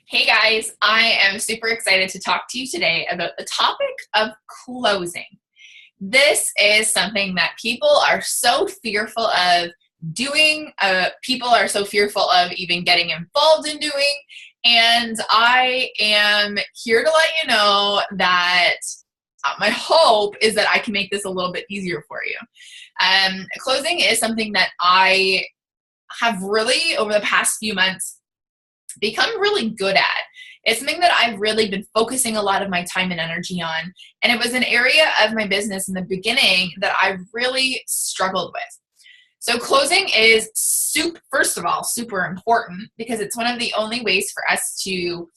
Hey guys, I am super excited to talk to you today about the topic of closing. This is something that people are so fearful of doing, people are so fearful of even getting involved in doing, and I am here to let you know that my hope is that I can make this a little bit easier for you. Closing is something that I have really, over the past few months, become really good at. It's something that I've really been focusing a lot of my time and energy on. And it was an area of my business in the beginning that I really struggled with. So closing is first of all, super important because it's one of the only ways for us to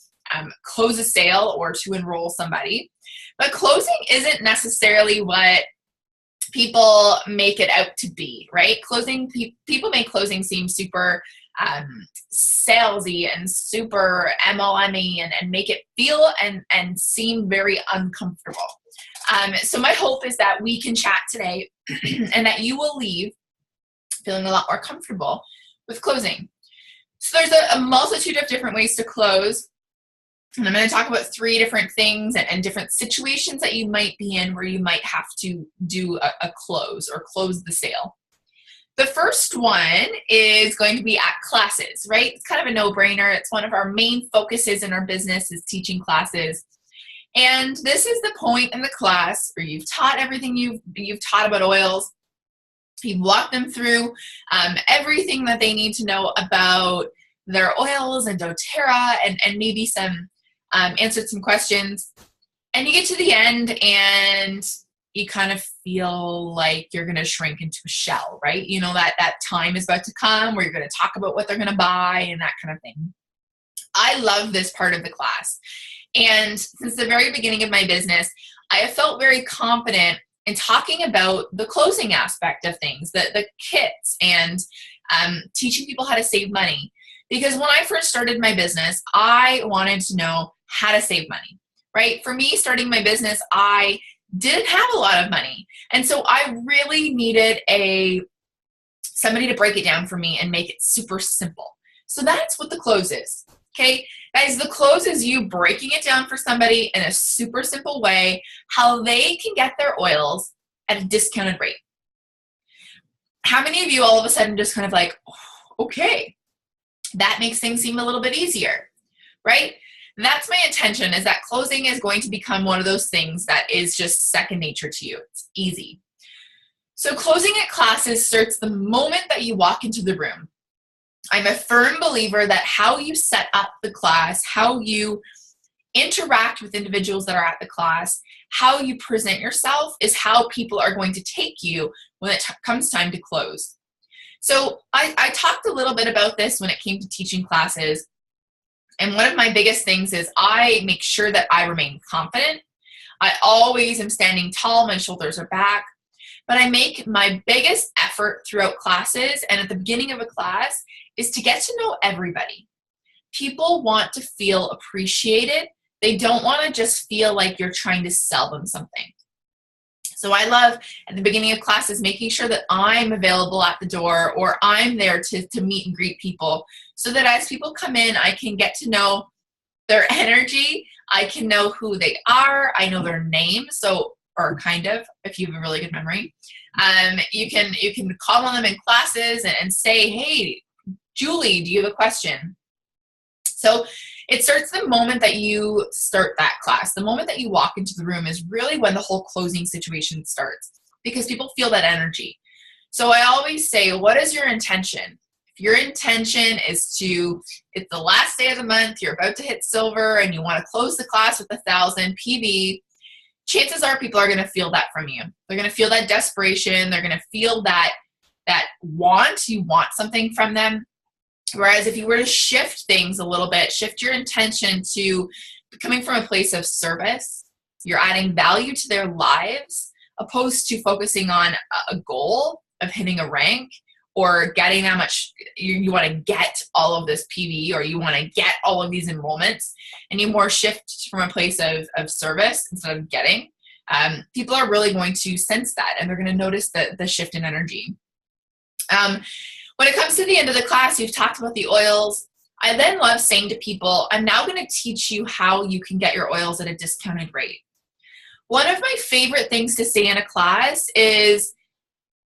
close a sale or to enroll somebody. But closing isn't necessarily what people make it out to be, right? People make closing seem super salesy and super MLM-y and make it feel and seem very uncomfortable. So my hope is that we can chat today and that you will leave feeling a lot more comfortable with closing. So there's a multitude of different ways to close. And I'm going to talk about 3 different things and different situations that you might be in where you might have to do a close or close the sale. The first one is going to be at classes, right? It's kind of a no-brainer. It's one of our main focuses in our business is teaching classes. And this is the point in the class where you've taught everything you've taught about oils. You've walked them through everything that they need to know about their oils and doTERRA and maybe some answered some questions. And you get to the end and you kind of feel like you're going to shrink into a shell, right? You know, that time is about to come where you're going to talk about what they're going to buy and that kind of thing. I love this part of the class. And since the very beginning of my business, I have felt very confident in talking about the closing aspect of things, the kits and teaching people how to save money. Because when I first started my business, I wanted to know how to save money, right? For me, starting my business, I didn't have a lot of money. And so I really needed somebody to break it down for me and make it super simple. So that's what the close is. Okay, guys, the close is you breaking it down for somebody in a super simple way, how they can get their oils at a discounted rate. How many of you all of a sudden just kind of like, oh, okay, that makes things seem a little bit easier, right? That's my intention, is that closing is going to become one of those things that is just second nature to you. It's easy. So closing at classes starts the moment that you walk into the room. I'm a firm believer that how you set up the class, how you interact with individuals that are at the class, how you present yourself is how people are going to take you when it comes time to close. So I talked a little bit about this when it came to teaching classes. And one of my biggest things is I make sure that I remain confident. I always am standing tall, my shoulders are back, but I make my biggest effort throughout classes and at the beginning of a class is to get to know everybody. People want to feel appreciated. They don't want to just feel like you're trying to sell them something. So I love at the beginning of classes making sure that I'm available at the door or I'm there to meet and greet people so that as people come in, I can get to know their energy. I can know who they are. I know their name. Or kind of, if you have a really good memory. You can call on them in classes and say, hey, Julie, do you have a question? So it starts the moment that you start that class. The moment that you walk into the room is really when the whole closing situation starts because people feel that energy. So I always say, what is your intention? If your intention is it's the last day of the month, you're about to hit silver and you want to close the class with 1,000 PV, chances are people are going to feel that from you. They're going to feel that desperation. They're going to feel that you want something from them. Whereas if you were to shift things a little bit, shift your intention to coming from a place of service, you're adding value to their lives, opposed to focusing on a goal of hitting a rank or getting that much, you want to get all of this PV or you want to get all of these enrollments, and you more shift from a place of service instead of getting, people are really going to sense that and they're going to notice the shift in energy. When it comes to the end of the class, you've talked about the oils. I then love saying to people, I'm now going to teach you how you can get your oils at a discounted rate. One of my favorite things to say in a class is,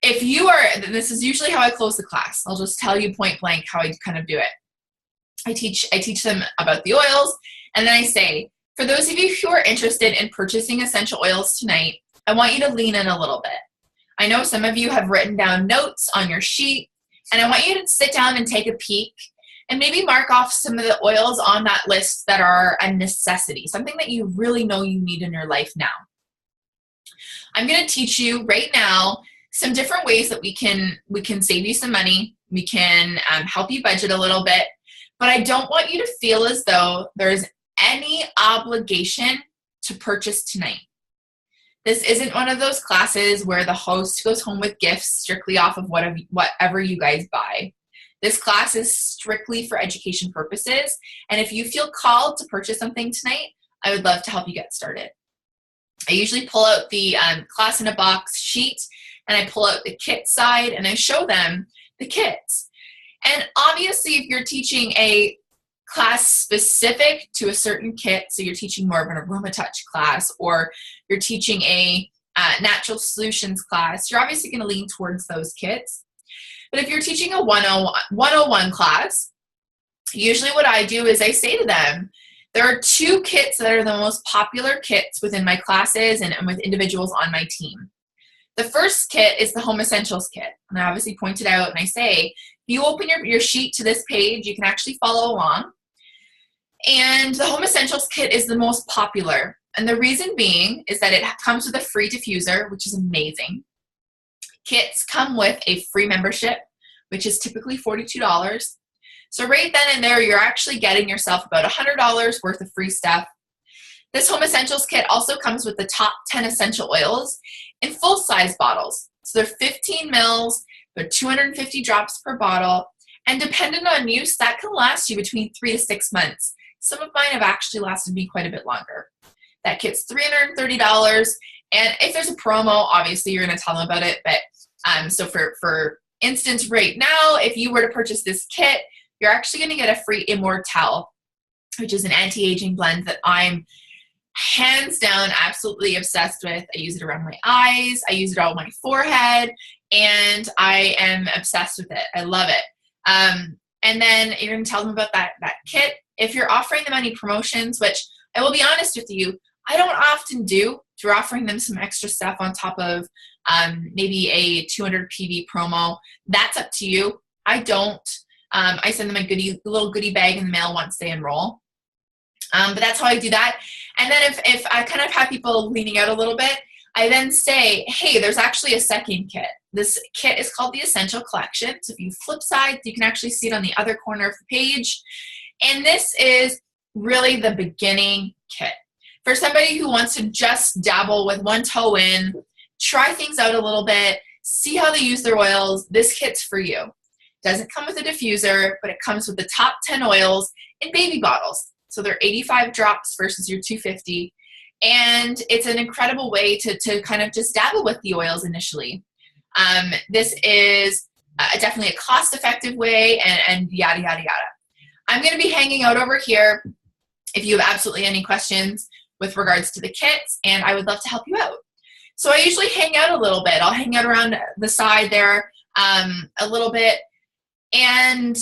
this is usually how I close the class. I'll just tell you point blank how I kind of do it. I teach them about the oils, and then I say, for those of you who are interested in purchasing essential oils tonight, I want you to lean in a little bit. I know some of you have written down notes on your sheet, and I want you to sit down and take a peek and maybe mark off some of the oils on that list that are a necessity, something that you really know you need in your life now. I'm going to teach you right now some different ways that we can save you some money. We can help you budget a little bit, but I don't want you to feel as though there's any obligation to purchase tonight. This isn't one of those classes where the host goes home with gifts strictly off of whatever you guys buy. This class is strictly for education purposes, and if you feel called to purchase something tonight, I would love to help you get started. I usually pull out the class in a box sheet, and I pull out the kit side, and I show them the kits. And obviously, if you're teaching a class specific to a certain kit, so you're teaching more of an AromaTouch class, or you're teaching a natural solutions class, you're obviously going to lean towards those kits. But if you're teaching a 101 class, usually what I do is I say to them, there are two kits that are the most popular kits within my classes and with individuals on my team. The first kit is the Home Essentials kit. And I obviously point it out and I say, if you open your sheet to this page, you can actually follow along. And the Home Essentials kit is the most popular. And the reason being is that it comes with a free diffuser, which is amazing. Kits come with a free membership, which is typically $42. So right then and there, you're actually getting yourself about $100 worth of free stuff. This Home Essentials kit also comes with the top 10 essential oils in full-size bottles. So they're 15 mils, they're 250 drops per bottle, and depending on use, that can last you between 3 to 6 months. Some of mine have actually lasted me quite a bit longer. That kit's $330, and if there's a promo, obviously you're going to tell them about it. But so for instance, right now, if you were to purchase this kit, you're actually going to get a free Immortelle, which is an anti-aging blend that I'm hands down absolutely obsessed with. I use it around my eyes, I use it on my forehead, and I am obsessed with it. I love it. And then you're going to tell them about that kit. If you're offering them any promotions, which I will be honest with you, I don't often do. If you're offering them some extra stuff on top of maybe a 200 PV promo, that's up to you. I don't. I send them a little goodie bag in the mail once they enroll. But that's how I do that. And then if I kind of have people leaning out a little bit, I then say, hey, there's actually a second kit. This kit is called the Essential Collection. So if you flip sides, you can actually see it on the other corner of the page. And this is really the beginning kit. For somebody who wants to just dabble with one toe in, try things out a little bit, see how they use their oils, this kit's for you. Doesn't come with a diffuser, but it comes with the top 10 oils in baby bottles. So they're 85 drops versus your 250. And it's an incredible way to kind of just dabble with the oils initially. This is definitely a cost-effective way and yada, yada, yada. I'm going to be hanging out over here if you have absolutely any questions with regards to the kits, and I would love to help you out. So I usually hang out a little bit. I'll hang out around the side there a little bit. And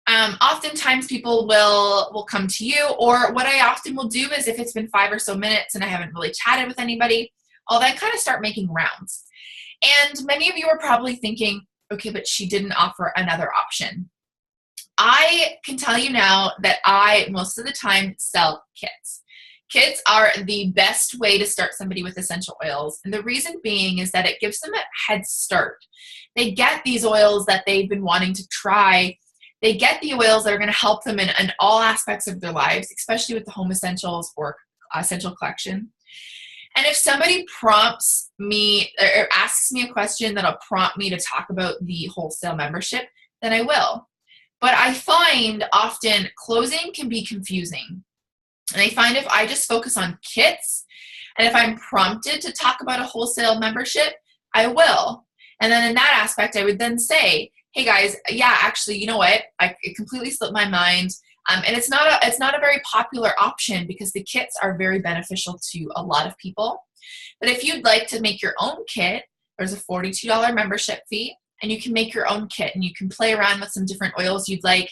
oftentimes people will come to you, or what I often will do is if it's been 5 or so minutes and I haven't really chatted with anybody, I'll then kind of start making rounds. And many of you are probably thinking, okay, but she didn't offer another option. I can tell you now that I, most of the time, sell kits. Kits are the best way to start somebody with essential oils. And the reason being is that it gives them a head start. They get these oils that they've been wanting to try. They get the oils that are going to help them in all aspects of their lives, especially with the Home Essentials or Essential Collection. And if somebody prompts me or asks me a question that'll prompt me to talk about the wholesale membership, then I will. But I find often closing can be confusing. And I find if I just focus on kits, and if I'm prompted to talk about a wholesale membership, I will. And then in that aspect, I would then say, hey guys, yeah, actually, you know what? It completely slipped my mind. And it's not a very popular option because the kits are very beneficial to a lot of people. But if you'd like to make your own kit, there's a $42 membership fee, and you can make your own kit, and you can play around with some different oils you'd like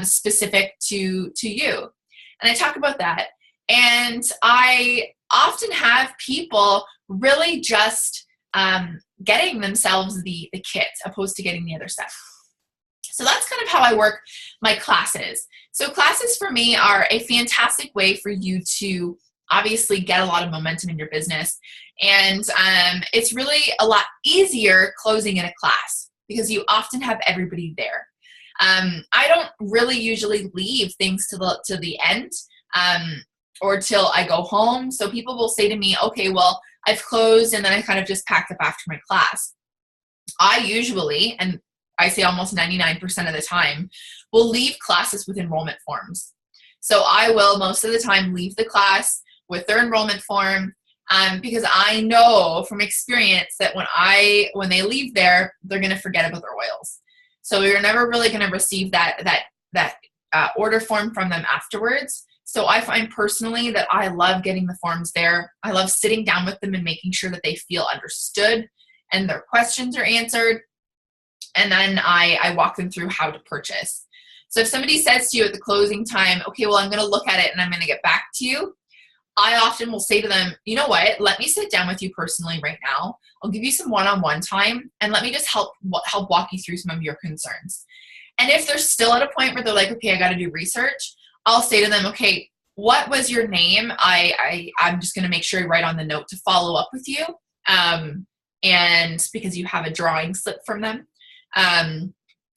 specific to you. And I talk about that. And I often have people really just getting themselves the kit opposed to getting the other stuff. So that's kind of how I work my classes. So classes for me are a fantastic way for you to obviously get a lot of momentum in your business. And it's really a lot easier closing in a class because you often have everybody there. I don't really usually leave things to the end or till I go home. So people will say to me, okay, well, I've closed, and then I kind of just packed up after my class. I usually, and I say almost 99% of the time, will leave classes with enrollment forms. So I will most of the time leave the class with their enrollment form because I know from experience that when they leave there, they're going to forget about their oils. So you're never really going to receive that order form from them afterwards. So I find personally that I love getting the forms there. I love sitting down with them and making sure that they feel understood and their questions are answered. And then I walk them through how to purchase. So if somebody says to you at the closing time, okay, well, I'm going to look at it and I'm going to get back to you, I often will say to them, you know what, let me sit down with you personally right now. I'll give you some one-on-one time and let me just help walk you through some of your concerns. And if they're still at a point where they're like, okay, I got to do research, I'll say to them, okay, what was your name? I'm just going to make sure you write on the note to follow up with you. And because you have a drawing slip from them, I'm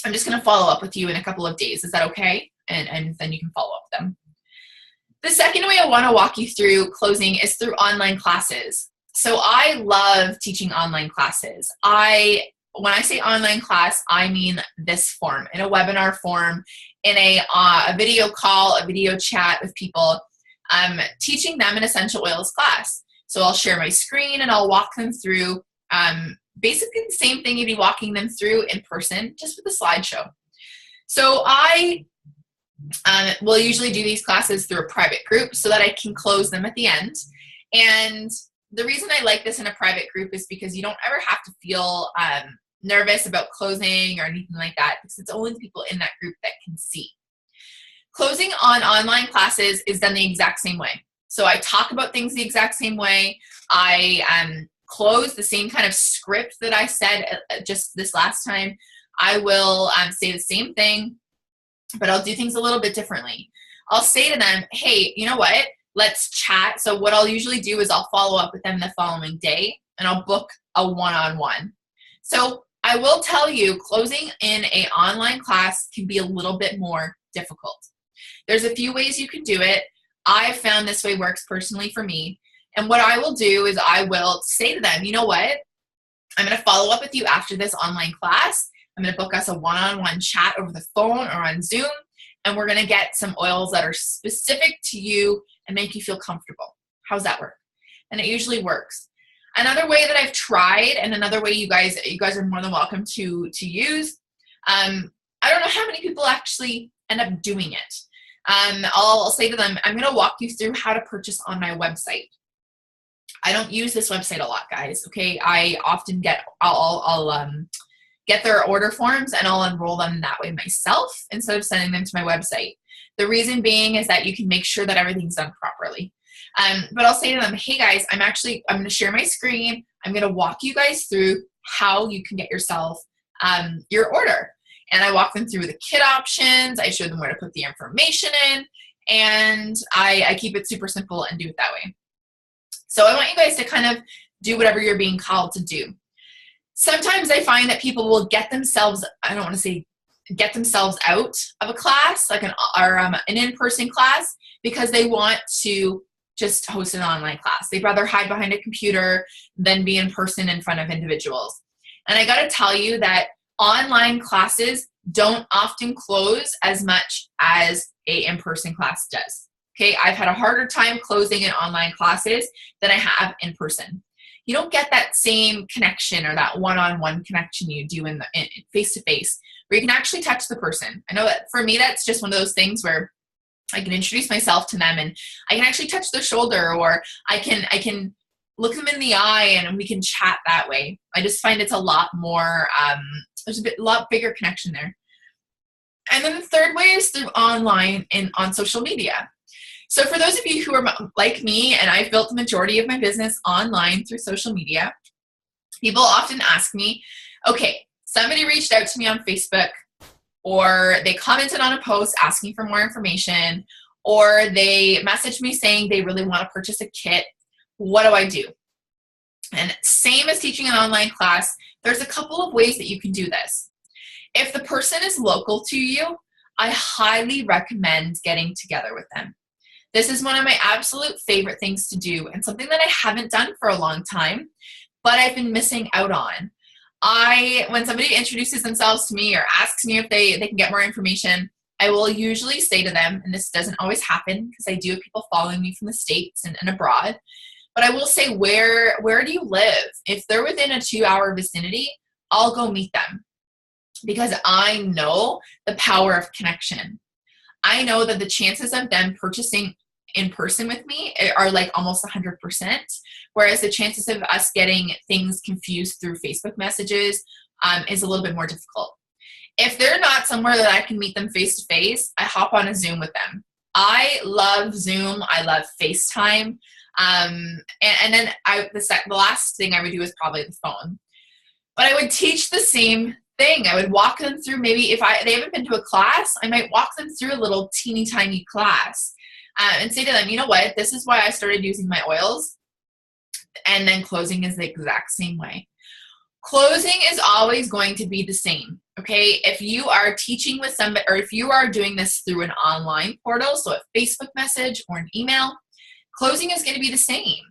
just going to follow up with you in a couple of days. Is that okay? And then you can follow up with them. The second way I want to walk you through closing is through online classes. So I love teaching online classes. When I say online class, I mean this form, in a webinar form, in a video call, a video chat with people. I'm teaching them an essential oils class. So I'll share my screen and I'll walk them through basically the same thing you'd be walking them through in person, just with a slideshow. So I will usually do these classes through a private group so that I can close them at the end. And the reason I like this in a private group is because you don't ever have to feel nervous about closing or anything like that, because it's only the people in that group that can see. Closing on online classes is done the exact same way. So I talk about things the exact same way. I close the same kind of script that I said just this last time. I will say the same thing, but I'll do things a little bit differently. I'll say to them, hey, you know what? Let's chat. So what I'll usually do is I'll follow up with them the following day and I'll book a one-on-one. So I will tell you, closing in an online class can be a little bit more difficult. There's a few ways you can do it. I've found this way works personally for me. And what I will do is I will say to them, you know what? I'm going to follow up with you after this online class. I'm going to book us a one-on-one chat over the phone or on Zoom. And we're going to get some oils that are specific to you and make you feel comfortable. How's that work? And it usually works. Another way that I've tried, and another way you guys are more than welcome to use, I don't know how many people actually end up doing it. I'll say to them, I'm going to walk you through how to purchase on my website. I don't use this website a lot, guys. Okay, I often I'll get their order forms and I'll enroll them that way myself instead of sending them to my website. The reason being is that you can make sure that everything's done properly. But I'll say to them, hey guys, I'm going to share my screen. I'm going to walk you guys through how you can get yourself your order. And I walk them through the kit options. I show them where to put the information in. And I keep it super simple and do it that way. So I want you guys to kind of do whatever you're being called to do. Sometimes I find that people will get themselves, I don't want to say get themselves out of a class, like an in-person class, because they want to just host an online class. They'd rather hide behind a computer than be in person in front of individuals. And I got to tell you that online classes don't often close as much as a in-person class does. Okay, I've had a harder time closing in online classes than I have in person. you don't get that same connection or that one-on-one connection you do in face-to-face, where you can actually touch the person. I know that for me, that's just one of those things where I can introduce myself to them and I can actually touch their shoulder, or I can look them in the eye and we can chat that way. I just find it's a lot more, there's a lot bigger connection there. And then the third way is through online and on social media. So for those of you who are like me, and I've built the majority of my business online through social media, people often ask me, okay, somebody reached out to me on Facebook, or they commented on a post asking for more information, or they messaged me saying they really want to purchase a kit. What do I do? And same as teaching an online class, there's a couple of ways that you can do this. If the person is local to you, I highly recommend getting together with them. This is one of my absolute favorite things to do, and something that I haven't done for a long time, but I've been missing out on. When somebody introduces themselves to me or asks me if they can get more information, I will usually say to them, and this doesn't always happen because I do have people following me from the States and abroad, but I will say, where do you live? If they're within a 2-hour vicinity, I'll go meet them, because I know the power of connection. I know that the chances of them purchasing in person with me are like almost 100%, whereas the chances of us getting things confused through Facebook messages is a little bit more difficult. If they're not somewhere that I can meet them face to face, I hop on a Zoom with them. I love Zoom. I love FaceTime. And then the last thing I would do is probably the phone. But I would teach the same thing. I would walk them through, maybe if they haven't been to a class, I might walk them through a little teeny tiny class and say to them, you know what, this is why I started using my oils. And then closing is the exact same way. Closing is always going to be the same, okay? If you are teaching with somebody, or if you are doing this through an online portal, so a Facebook message or an email, closing is going to be the same.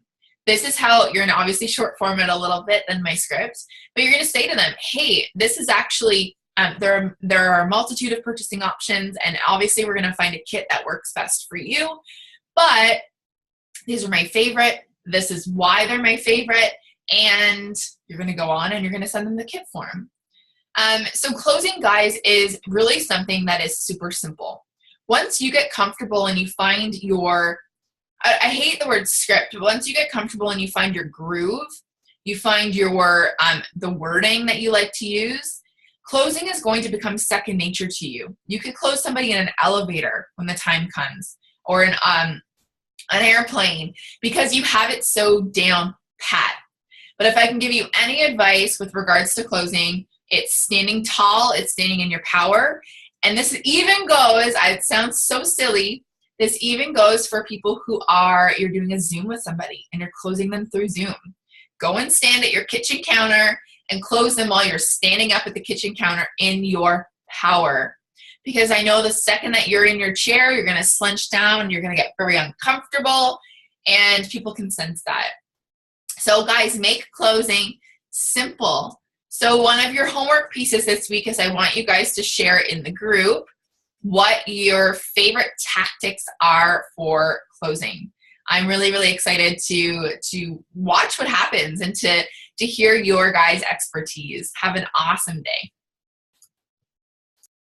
This is how you're going to obviously short form it a little bit than my script, but you're going to say to them, hey, this is actually, there are a multitude of purchasing options, and obviously we're going to find a kit that works best for you, but these are my favorite. This is why they're my favorite, and you're going to go on and you're going to send them the kit form. So closing, guys, is really something that is super simple. Once you get comfortable and you find your, I hate the word script, but once you get comfortable and you find your groove, you find your the wording that you like to use, closing is going to become second nature to you. You could close somebody in an elevator when the time comes, or an airplane, because you have it so down pat. But if I can give you any advice with regards to closing, it's standing tall, it's standing in your power. And this even goes, it sounds so silly, this even goes for people who you're doing a Zoom with somebody and you're closing them through Zoom. Go and stand at your kitchen counter and close them while you're standing up at the kitchen counter in your power. Because I know the second that you're in your chair, you're going to slouch down, you're going to get very uncomfortable, and people can sense that. So guys, make closing simple. So one of your homework pieces this week is I want you guys to share in the group what your favorite tactics are for closing. I'm really, really excited to watch what happens and to hear your guys' expertise. Have an awesome day.